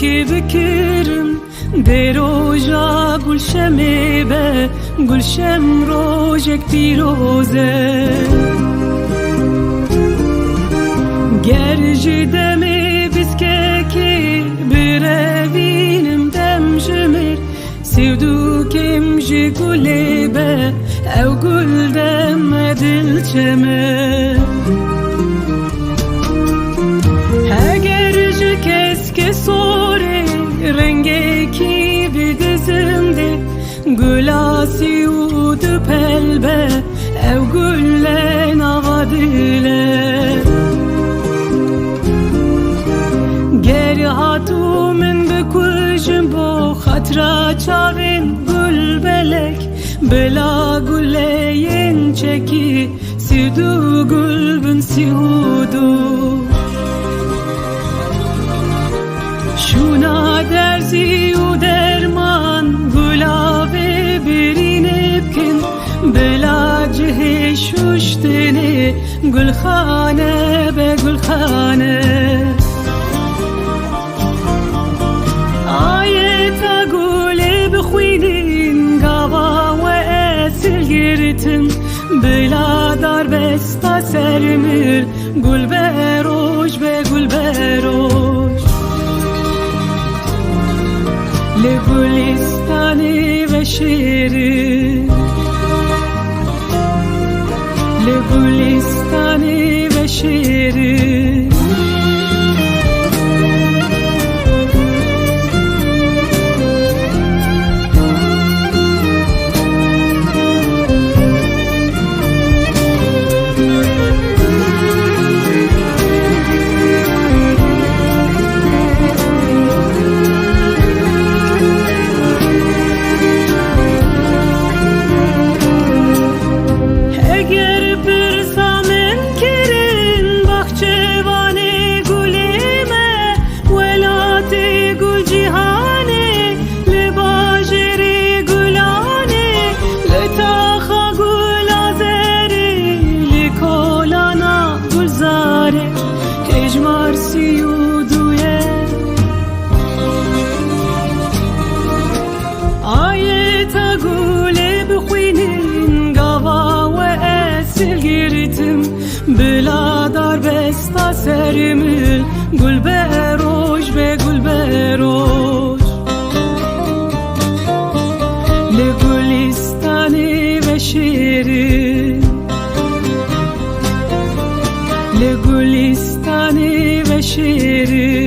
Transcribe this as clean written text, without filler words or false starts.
ki bikirim de roja gulşemi be gulşem rojek piroze gerci demi biskeki birevinim demjimir sevdu kimji gulebe ev gul deme dilçeme gerci keske sore renge ki bir dizimde gülasi udu pelbe ev gülle navadile geri hatu min bekujim bo hatra çavin gül belek bela gülleyin çeki sidu gülbün sihudu şuna derzi u derman gülave birinipkin bela cihe şuşteni gülhane be gülhane ayeta gule bixwinin gava ve esil girtin bela darbesta sermir gül beroj be gül beroj le gulistani ve şirin le gulistani ve şirin ayeta gule bixwinin gava ve esil girtim bela darbesta sermil gül beroj be gül beroj le gulistani ve şirin le gulistani ve şirin